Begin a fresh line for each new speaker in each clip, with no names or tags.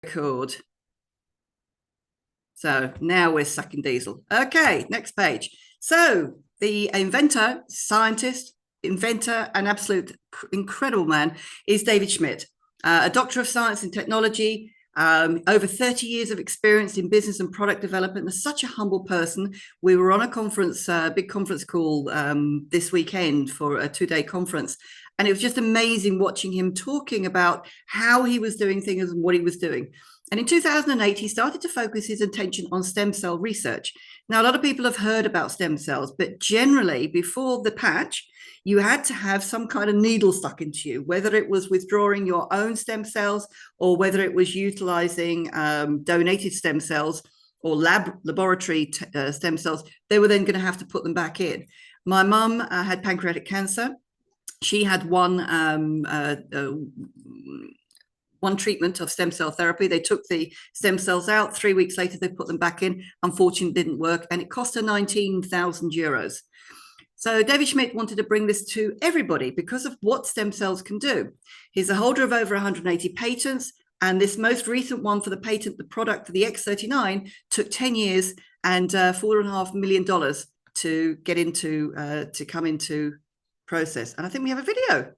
record. So now we're sucking diesel. Okay, next page. So the inventor, scientist, inventor, an absolute incredible man is David Schmidt, a doctor of science and technology, over 30 years of experience in business and product development, and such a humble person. We were on a conference, big conference call this weekend for a 2-day conference. And it was just amazing watching him talking about how he was doing things and what he was doing. And in 2008, he started to focus his attention on stem cell research. Now, a lot of people have heard about stem cells, but generally before the patch, you had to have some kind of needle stuck into you, whether it was withdrawing your own stem cells or whether it was utilizing donated stem cells or laboratory stem cells. They were then going to have to put them back in. My mum had pancreatic cancer. She had one treatment of stem cell therapy. They took the stem cells out. 3 weeks later, they put them back in. Unfortunately, it didn't work, and it cost her 19,000 euros. So David Schmidt wanted to bring this to everybody because of what stem cells can do. He's a holder of over 180 patents, and this most recent one for the patent, the product for the X39, took 10 years and $4.5 million to get into, to come into process. And I think we have a video.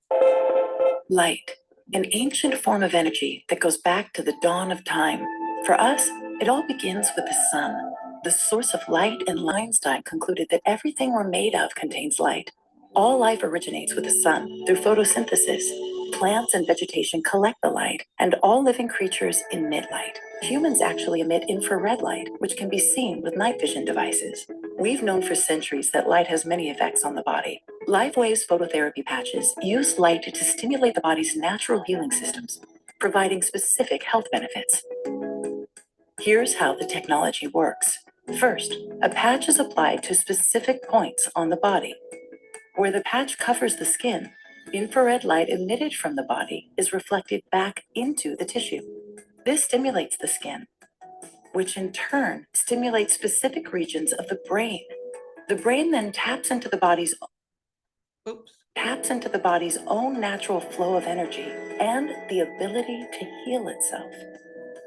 Light, an ancient form of energy that goes back to the dawn of time. For us, it all begins with the sun, the source of light, and Einstein concluded that everything we're made of contains light. All life originates with the sun through photosynthesis. Plants and vegetation collect the light, and all living creatures emit light. Humans actually emit infrared light, which can be seen with night vision devices. We've known for centuries that light has many effects on the body. Lifewave's phototherapy patches use light to stimulate the body's natural healing systems, providing specific health benefits. Here's how the technology works. First, a patch is applied to specific points on the body. Where the patch covers the skin, infrared light emitted from the body is reflected back into the tissue. This stimulates the skin, which in turn stimulates specific regions of the brain. The brain then taps into the body's own natural flow of energy and the ability to heal itself.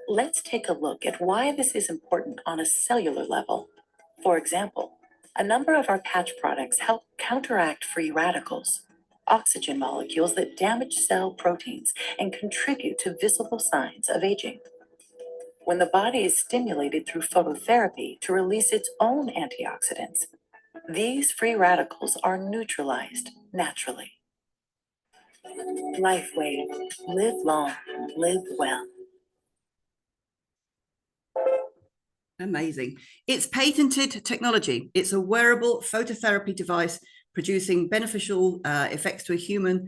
Let's take a look at why this is important on a cellular level. For example, a number of our patch products help counteract free radicals, oxygen molecules that damage cell proteins and contribute to visible signs of aging. When the body is stimulated through phototherapy to release its own antioxidants, these free radicals are neutralized naturally. Lifewave. Live long, live well.
Amazing. It's patented technology. It's a wearable phototherapy device producing beneficial effects to a human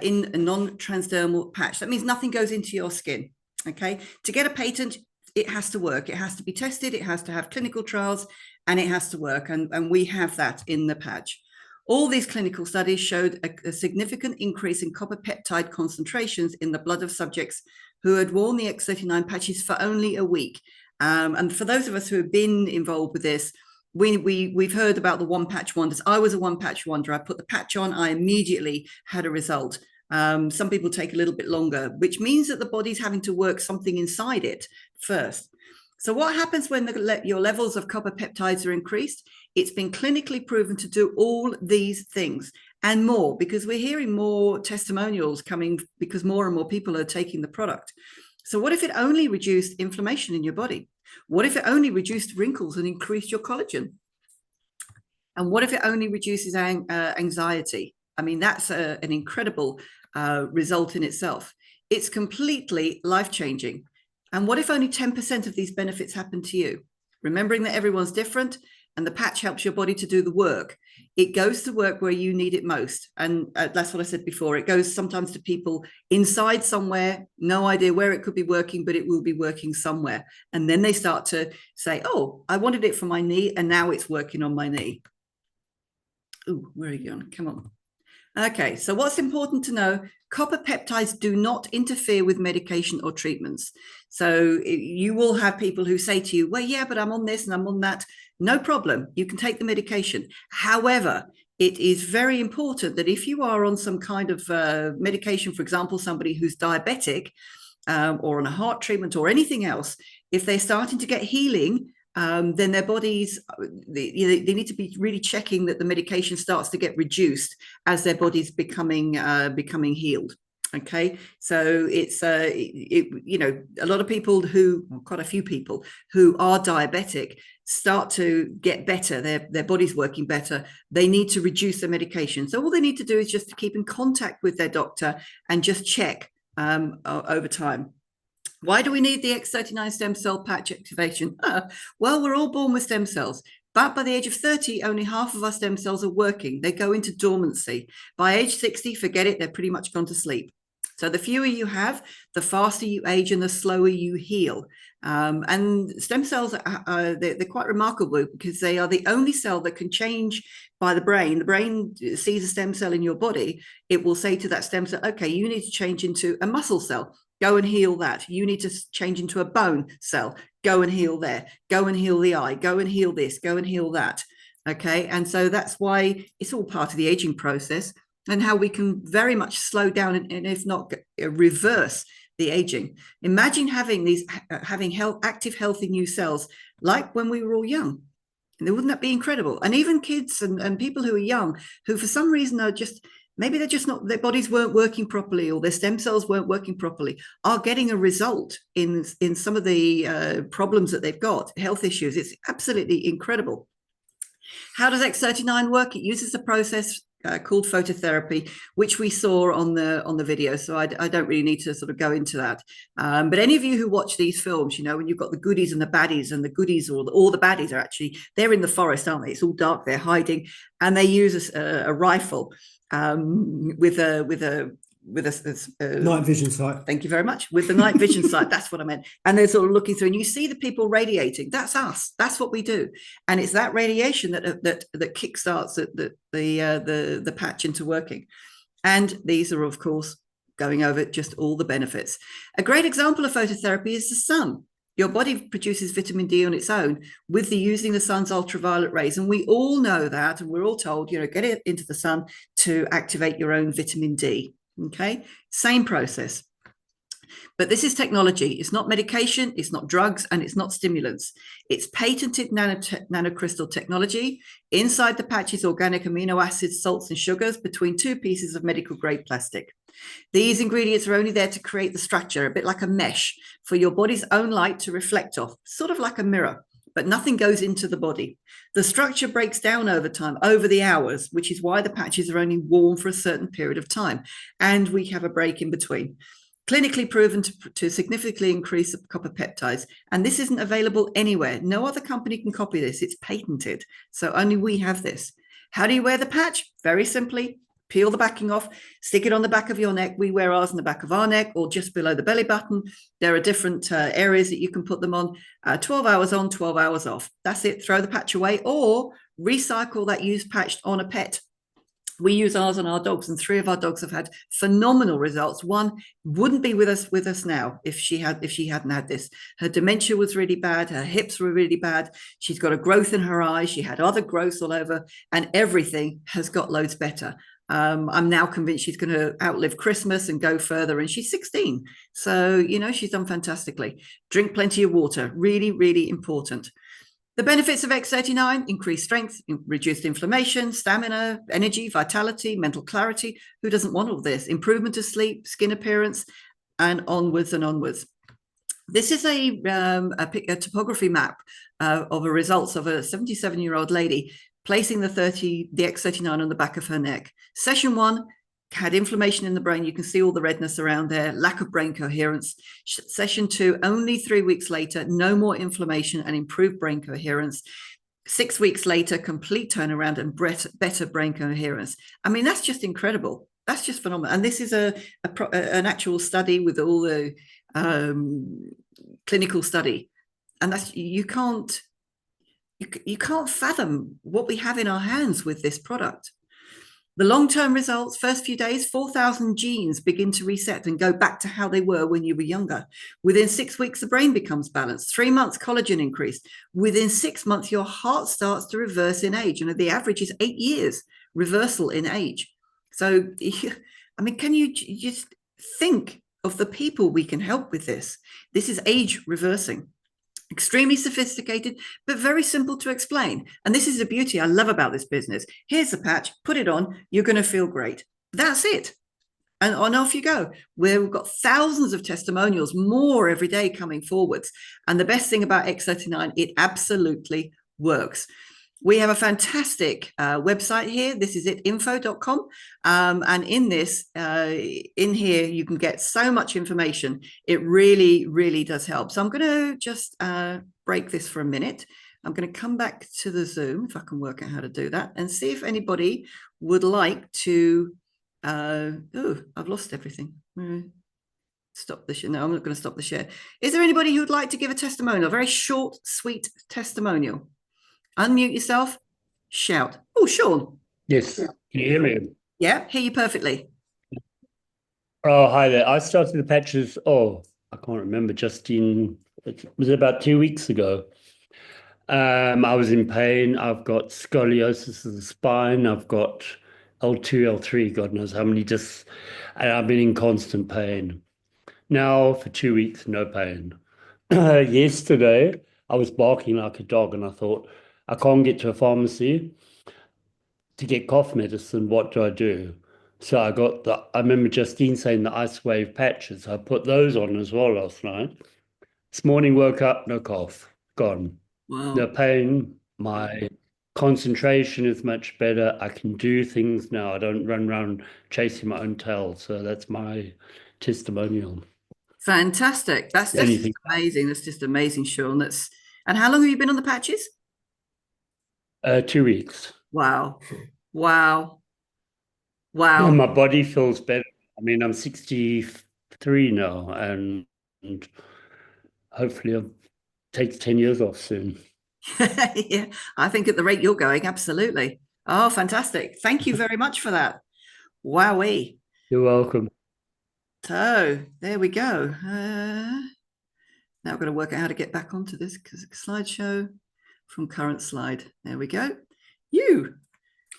in a non-transdermal patch. That means nothing goes into your skin. Okay. To get a patent, it has to work. It has to be tested. It has to have clinical trials, and it has to work. And we have that in the patch. All these clinical studies showed a significant increase in copper peptide concentrations in the blood of subjects who had worn the X39 patches for only a week. And for those of us who have been involved with this, we've heard about the one patch wonders. I was a one patch wonder. I put the patch on, I immediately had a result. Some people take a little bit longer, which means that the body's having to work something inside it first. So what happens when your levels of copper peptides are increased? It's been clinically proven to do all these things and more, because we're hearing more testimonials coming because more and more people are taking the product. So what if it only reduced inflammation in your body? What if it only reduced wrinkles and increased your collagen? And what if it only reduces anxiety? I mean, that's an incredible result in itself. It's completely life-changing. And what if only 10% of these benefits happen to you? Remembering that everyone's different, and the patch helps your body to do the work. It goes to work where you need it most. And that's what I said before. It goes sometimes to people inside somewhere, no idea where it could be working, but it will be working somewhere. And then they start to say, oh, I wanted it for my knee, and now it's working on my knee. Ooh, where are you going? Come on. Okay, so what's important to know, copper peptides do not interfere with medication or treatments. So you will have people who say to you, well, yeah, but I'm on this and I'm on that. No problem. You can take the medication. However, it is very important that if you are on some kind of medication, for example, somebody who's diabetic, or on a heart treatment or anything else, if they're starting to get healing, then their bodies, they need to be really checking that the medication starts to get reduced as their body's becoming healed. Okay, so it's a lot of people quite a few people who are diabetic start to get better. Their body's working better. They need to reduce their medication. So all they need to do is just to keep in contact with their doctor and just check over time. Why do we need the X39 stem cell patch activation? Well, we're all born with stem cells. But by the age of 30, only half of our stem cells are working. They go into dormancy. By age 60, forget it, they're pretty much gone to sleep. So the fewer you have, the faster you age and the slower you heal. And stem cells, they're quite remarkable because they are the only cell that can change by the brain. The brain sees a stem cell in your body. It will say to that stem cell, okay, you need to change into a muscle cell. Go and heal that. You need to change into a bone cell. Go and heal there. Go and heal the eye. Go and heal this. Go and heal that. Okay. And so that's why it's all part of the aging process and how we can very much slow down and if not reverse the aging. Imagine having active, healthy new cells like when we were all young. And wouldn't that be incredible? And even kids and people who are young, who for some reason are just, maybe they're just not, their bodies weren't working properly or their stem cells weren't working properly, are getting a result in some of the problems that they've got, health issues. It's absolutely incredible. How does X39 work? It uses a process called phototherapy, which we saw on the video. So I don't really need to sort of go into that. But any of you who watch these films, when you've got the goodies and the baddies, and the goodies or all the baddies are actually, they're in the forest, aren't they? It's all dark, they're hiding, and they use a rifle with a
night vision sight.
Thank you very much. With the night vision sight, that's what I meant. And they're sort of looking through, and you see the people radiating. That's us. That's what we do. And it's that radiation that kickstarts the patch into working. And these are, of course, going over just all the benefits. A great example of phototherapy is the sun. Your body produces vitamin D on its own with using the sun's ultraviolet rays. And we all know that, and we're all told, get it into the sun to activate your own vitamin D. Okay, same process. But this is technology. It's not medication, it's not drugs, and it's not stimulants. It's patented nanocrystal technology. Inside the patch is organic amino acids, salts, and sugars between two pieces of medical grade plastic. These ingredients are only there to create the structure, a bit like a mesh, for your body's own light to reflect off, sort of like a mirror, but nothing goes into the body. The structure breaks down over time, over the hours, which is why the patches are only worn for a certain period of time. And we have a break in between. Clinically proven to significantly increase copper peptides. And this isn't available anywhere. No other company can copy this. It's patented. So only we have this. How do you wear the patch? Very simply. Peel the backing off, stick it on the back of your neck. We wear ours on the back of our neck or just below the belly button. There are different areas that you can put them on. 12 hours on, 12 hours off. That's it. Throw the patch away or recycle that used patch on a pet. We use ours on our dogs, and 3 of our dogs have had phenomenal results. One wouldn't be with us now if she hadn't had this. Her dementia was really bad. Her hips were really bad. She's got a growth in her eyes. She had other growths all over, and everything has got loads better. I'm now convinced she's going to outlive Christmas and go further, and she's 16. So, she's done fantastically. Drink plenty of water. Really, really important. The benefits of X39: increased strength, reduced inflammation, stamina, energy, vitality, mental clarity. Who doesn't want all this? Improvement of sleep, skin appearance, and onwards and onwards. This is a topography map of the results of a 77-year-old lady placing the X39 on the back of her neck. Session 1 had inflammation in the brain. You can see all the redness around there, lack of brain coherence. Session 2, only 3 weeks later, no more inflammation and improved brain coherence. 6 weeks later, complete turnaround and better brain coherence. I mean, that's just incredible. That's just phenomenal. And this is an actual study with all the clinical study. And that's, you can't fathom what we have in our hands with this product. The long-term results: first few days, 4,000 genes begin to reset and go back to how they were when you were younger. Within 6 weeks, the brain becomes balanced. 3 months, collagen increased. Within 6 months, your heart starts to reverse in age. And the average is 8 years reversal in age. So, I mean, can you just think of the people we can help with this. This is age reversing. Extremely sophisticated, but very simple to explain. And this is the beauty I love about this business. Here's the patch, put it on, you're going to feel great. That's it. And on off you go. We've got thousands of testimonials, more every day coming forwards. And the best thing about X39, it absolutely works. We have a fantastic website here. This is it, info.com. And in this, in here, you can get so much information. It really, really does help. So I'm going to just break this for a minute. I'm going to come back to the Zoom, if I can work out how to do that, and see if anybody would like to... oh, I've lost everything. Stop the share. No, I'm not going to stop the share. Is there anybody who would like to give a testimonial? A very short, sweet testimonial. Unmute yourself, shout. Oh, Sean.
Yes, can you hear me?
Yeah, hear you perfectly.
Oh, hi there. I started the patches, I can't remember, it was about 2 weeks ago. I was in pain. I've got scoliosis of the spine. I've got L2, L3, God knows how many discs, and I've been in constant pain. Now, for 2 weeks, no pain. Yesterday, I was barking like a dog, and I thought, I can't get to a pharmacy to get cough medicine. What do I do? So I remember Justine saying the Lifewave patches. I put those on as well last night. This morning, woke up, no cough, gone.
Wow.
No pain. My concentration is much better. I can do things now. I don't run around chasing my own tail. So that's my testimonial.
Fantastic. That's just amazing. That's just amazing, Sean. And how long have you been on the patches?
2 weeks.
Wow. Wow. Wow.
My body feels better. I mean, I'm 63 now, and hopefully I'll take 10 years off soon.
Yeah, I think at the rate you're going, absolutely. Oh, fantastic. Thank you very much for that. Wowee.
You're welcome.
So there we go. Now I've got to work out how to get back onto this because slideshow from current slide. There we go. You.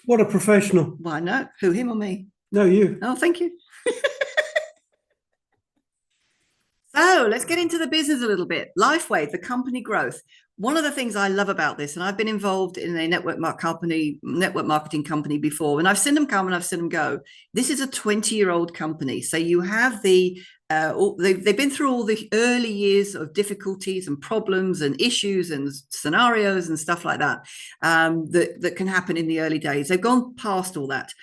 What a professional.
Why not? Who, him or me?
No, you.
Oh, thank you. So let's get into the business a little bit. Lifewave, the company growth. One of the things I love about this, and I've been involved in a network marketing company before, and I've seen them come and I've seen them go. This is a 20-year-old company. So you have they've been through all the early years of difficulties and problems and issues and scenarios and stuff like that, that can happen in the early days. They've gone past all that.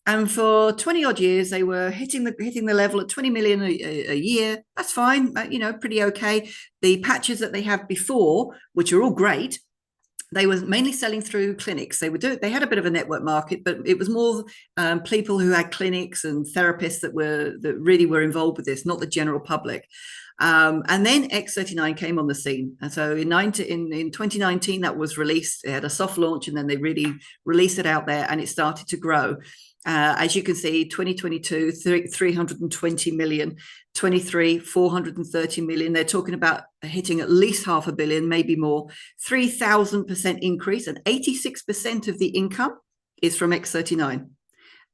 And for 20 odd years, they were hitting the level at 20 million a year. That's fine, pretty okay. The patches that they have before, which are all great, they were mainly selling through clinics. They had a bit of a network market, but it was more people who had clinics and therapists that really were involved with this, not the general public. And then X39 came on the scene. And so in 2019, that was released. It had a soft launch, and then they really released it out there, and it started to grow. As you can see, 2022, 320 million, 23, 430 million. They're talking about hitting at least 500 million, maybe more, 3,000% increase, and 86% of the income is from X39.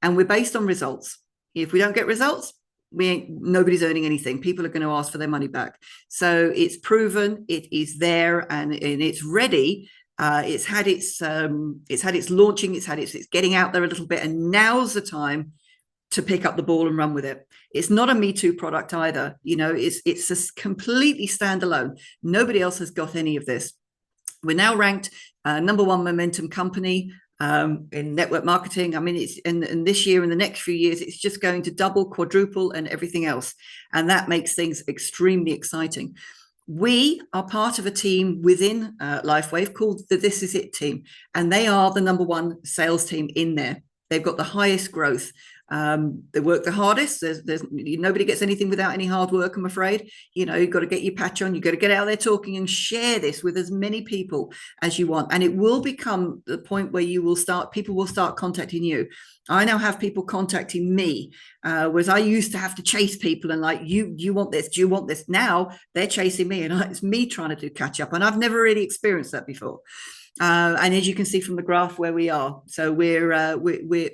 And we're based on results. If we don't get results, nobody's earning anything. People are going to ask for their money back. So it's proven, it is there, and it's ready. It's had its launching, it's getting out there a little bit, and now's the time to pick up the ball and run with it. It's not a Me Too product either. It's a completely standalone. Nobody else has got any of this. We're now ranked #1 momentum company in network marketing. I mean, it's and this year and the next few years, it's just going to double, quadruple, and everything else, and that makes things extremely exciting. We are part of a team within Lifewave called the This Is It team, and they are the #1 sales team in there. They've got the highest growth. They work the hardest. There's nobody gets anything without any hard work, I'm afraid. You've got to get your patch on. You've got to get out there talking and share this with as many people as you want. And it will become the point where people will start contacting you. I now have people contacting me, whereas I used to have to chase people and like, you want this? Do you want this? Now they're chasing me, and it's me trying to do catch up. And I've never really experienced that before. And as you can see from the graph where we are, so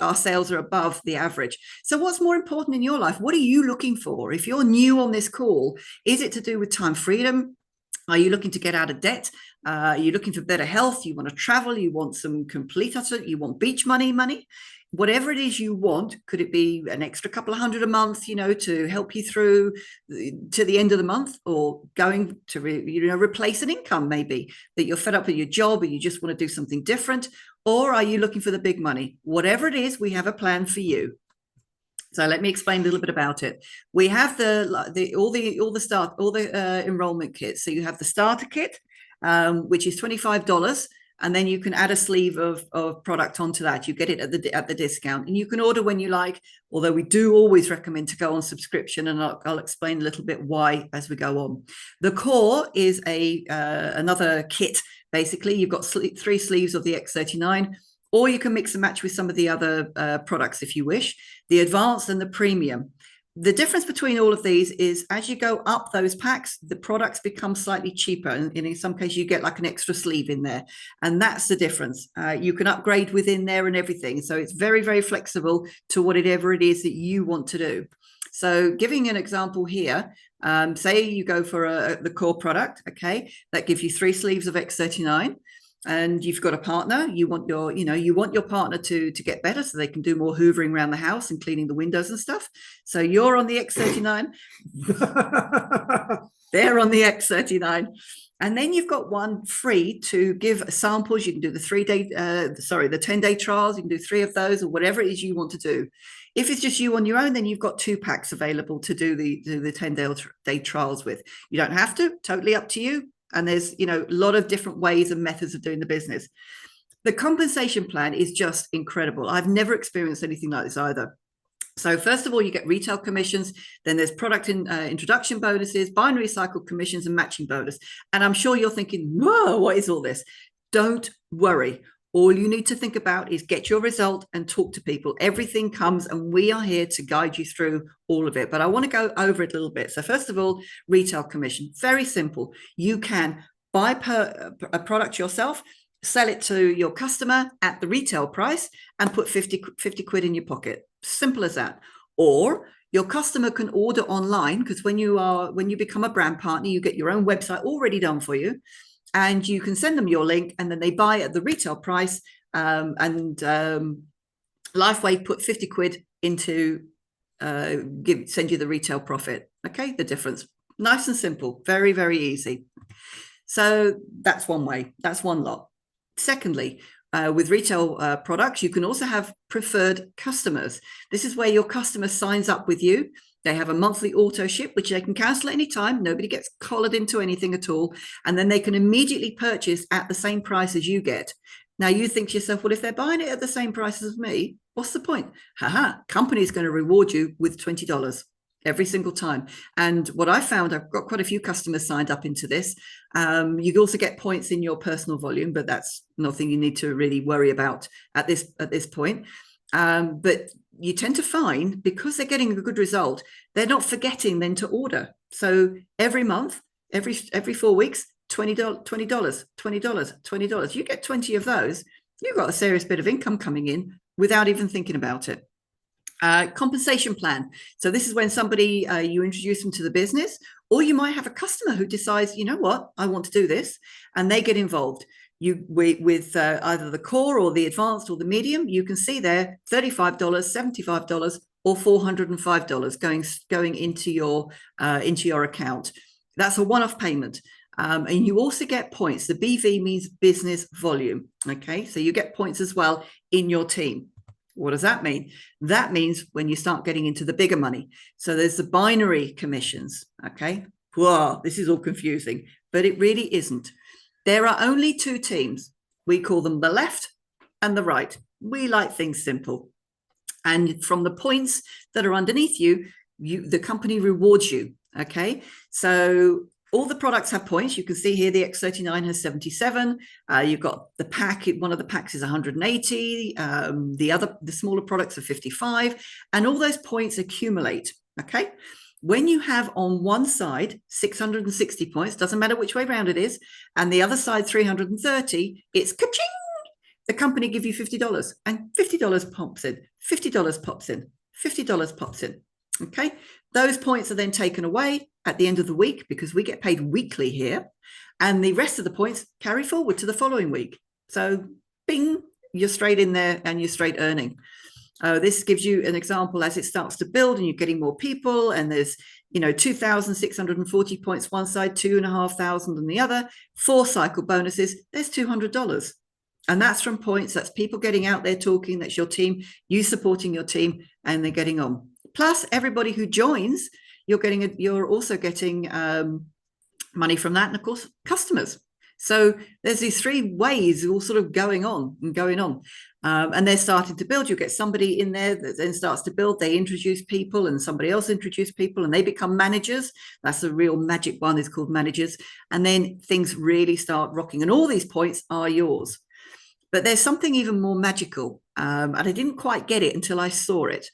our sales are above the average. So what's more important in your life? What are you looking for? If you're new on this call, is it to do with time freedom? Are you looking to get out of debt? Are you looking for better health? You want to travel? You want some complete utter? You want beach money? Whatever it is you want, could it be an extra couple of hundred a month, to help you through to the end of the month, or going to replace an income maybe that you're fed up with your job or you just want to do something different? Or are you looking for the big money? Whatever it is, we have a plan for you. So let me explain a little bit about it. We have all the enrollment kits. So you have the starter kit, which is $25, and then you can add a sleeve of product onto that. You get it at the discount, and you can order when you like. Although we do always recommend to go on subscription, and I'll explain a little bit why as we go on. The core is another kit. Basically, you've got 3 sleeves of the X39. Or you can mix and match with some of the other products if you wish, the advanced and the premium. The difference between all of these is as you go up those packs, the products become slightly cheaper. And in some cases, you get like an extra sleeve in there. And that's the difference. You can upgrade within there and everything. So it's very, very flexible to whatever it is that you want to do. So giving an example here, say you go for the core product, okay, that gives you 3 sleeves of X39. And you've got a partner, you want your partner to get better so they can do more hoovering around the house and cleaning the windows and stuff. So you're on the X39. They're on the X39. And then you've got one free to give samples. You can do the 10-day trials. You can do 3 of those or whatever it is you want to do. If it's just you on your own, then you've got 2 packs available to do the 10-day trials with. You don't have to, totally up to you. And there's, a lot of different ways and methods of doing the business. The compensation plan is just incredible. I've never experienced anything like this either. So first of all, you get retail commissions. Then there's product introduction bonuses, binary cycle commissions, and matching bonus. And I'm sure you're thinking, whoa, what is all this? Don't worry. All you need to think about is get your result and talk to people. Everything comes, and we are here to guide you through all of it. But I want to go over it a little bit. So first of all, retail commission, very simple. You can buy a product yourself, sell it to your customer at the retail price, and put 50 quid in your pocket. Simple as that. Or your customer can order online, because when you become a brand partner, you get your own website already done for you. And you can send them your link, and then they buy at the retail price. And Lifewave put 50 quid into send you the retail profit. Okay, the difference. Nice and simple. Very, very easy. So that's one way. That's one lot. Secondly, with retail products, you can also have preferred customers. This is where your customer signs up with you. They have a monthly auto ship, which they can cancel at any time. Nobody gets collared into anything at all. And then they can immediately purchase at the same price as you get. Now you think to yourself, well, if they're buying it at the same price as me, what's the point? Company's going to reward you with $20 every single time. And what I found, I've got quite a few customers signed up into this. You also get points in your personal volume, but that's nothing you need to really worry about at this point. But you tend to find, because they're getting a good result, they're not forgetting then to order. So every month, every 4 weeks, $20. You get 20 of those, you've got a serious bit of income coming in without even thinking about it. Compensation plan. So this is when somebody, you introduce them to the business, or you might have a customer who decides, you know what, I want to do this, and they get involved. With either the core or the advanced or the medium, you can see there $35, $75, or $405 going into your account. That's a one-off payment. And you also get points. The BV means business volume. Okay, so you get points as well in your team. What does that mean? That means when you start getting into the bigger money. So there's the binary commissions. Okay, whoa, this is all confusing, but it really isn't. There are only 2 teams. We call them the left and the right. We like things simple. And from the points that are underneath you, the company rewards you. Okay, so all the products have points. You can see here the X39 has 77. You've got the pack. One of the packs is 180. The smaller products are 55. And all those points accumulate. Okay. when you have on one side 660 points, doesn't matter which way round it is, and the other side 330, it's ka-ching. The company give you $50 and $50 pops in, $50 pops in, $50 pops in. Okay. Those points are then taken away at the end of the week because we get paid weekly here. And the rest of the points carry forward to the following week. So bing, you're straight in there and you're straight earning. This gives you an example as it starts to build and you're getting more people, and there's 2,640 points one side, 2,500 on the other, 4 cycle bonuses, there's $200. And that's from points, that's people getting out there talking, that's your team, you supporting your team, and they're getting on. Plus everybody who joins, you're also getting money from that, and of course customers. So there's these 3 ways all sort of going on. And they're starting to build. You get somebody in there that then starts to build. They introduce people and somebody else introduce people and they become managers. That's the real magic one, is called managers. And then things really start rocking. And all these points are yours. But there's something even more magical. And I didn't quite get it until I saw it.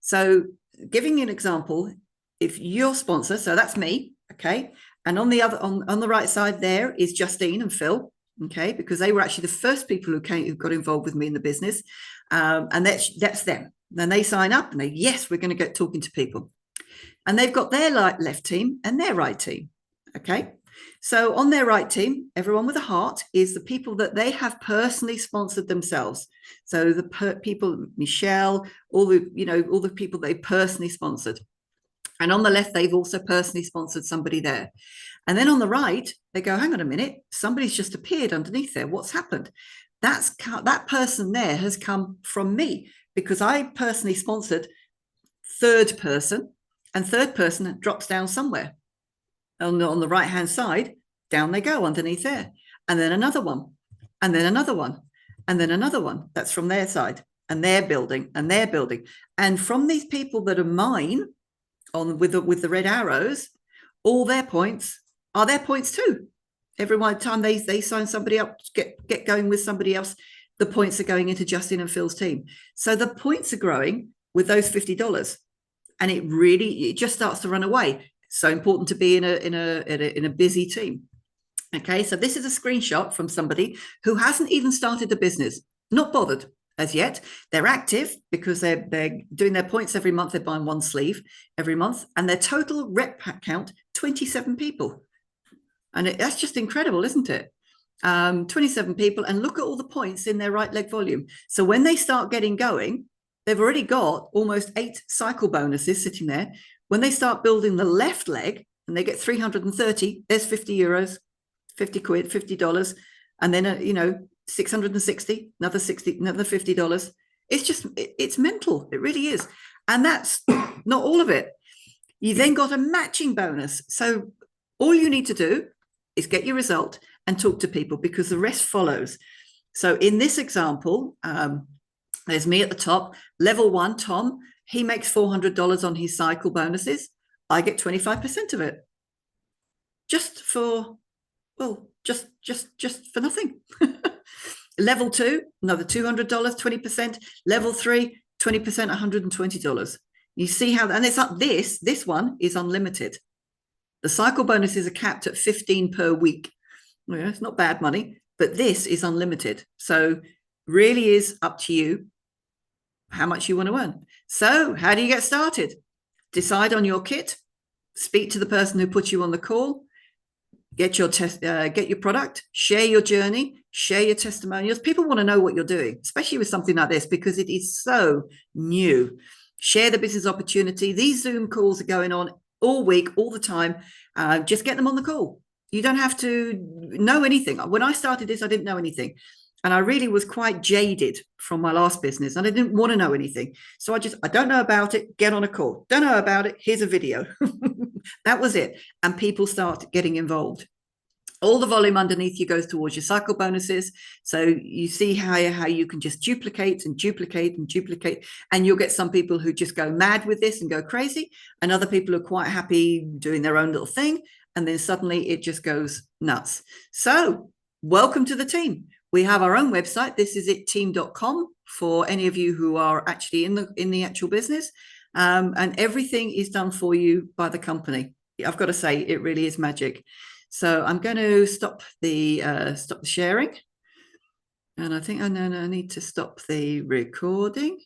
So giving you an example, if your sponsor, so that's me, okay, and on the other, on the right side there is Justine and Phil, okay, because they were actually the first people who got involved with me in the business, and that's them. Then they sign up and yes, we're going to get talking to people, and they've got their left team and their right team, okay. So on their right team, everyone with a heart is the people that they have personally sponsored themselves. So the people, Michelle, all the people they personally sponsored. And on the left, they've also personally sponsored somebody there. And then on the right, they go, hang on a minute, somebody's just appeared underneath there. What's happened? That person there has come from me because I personally sponsored third person, and third person drops down somewhere. On the right-hand side, down they go underneath there. And then another one, and then another one, and then another one. That's from their side. And they're building, and they're building. And from these people that are mine, with the red arrows, all their points are their points too. Every time they sign somebody up, get going with somebody else, the points are going into Justin and Phil's team. So the points are growing with those $50, and it just starts to run away. So important to be in a busy team. Okay, so this is a screenshot from somebody who hasn't even started the business, not bothered as yet. They're active because they're doing their points every month. They're buying 1 sleeve every month, and their total rep count 27 people, and that's just incredible, isn't it? 27 people, and look at all the points in their right leg volume. So when they start getting going, they've already got almost 8 cycle bonuses sitting there. When they start building the left leg and they get 330, there's 50 euros, 50 quid, $50. And then, 660, another 60, another $50. It's mental. It really is. And that's not all of it. You then got a matching bonus. So all you need to do is get your result and talk to people, because the rest follows. So in this example, there's me at the top, level 1, Tom. He makes $400 on his cycle bonuses. I get 25% of it. Just for nothing. Level 2, another $200, 20%. Level 3, 20%, $120. You see how, and it's up. This one is unlimited. The cycle bonuses are capped at 15 per week. Well, it's not bad money, but this is unlimited. So really is up to you how much you want to earn. So how do you get started? Decide on your kit, speak to the person who put you on the call, get your product, share your journey, share your testimonials. People want to know what you're doing, especially with something like this, because it is so new. Share the business opportunity. These Zoom calls are going on all week, all the time. Just get them on the call. You don't have to know anything. When I started this, I didn't know anything. And I really was quite jaded from my last business, and I didn't want to know anything. So I don't know about it, get on a call. Don't know about it, here's a video. That was it. And people start getting involved. All the volume underneath you goes towards your cycle bonuses. So you see how you can just duplicate and duplicate and duplicate. And you'll get some people who just go mad with this and go crazy. And other people are quite happy doing their own little thing. And then suddenly it just goes nuts. So welcome to the team. We have our own website. This is itteam.com for any of you who are actually in the actual business. and everything is done for you by the company. I've got to say, it really is magic. So I'm going to stop the sharing, and I think I need to stop the recording.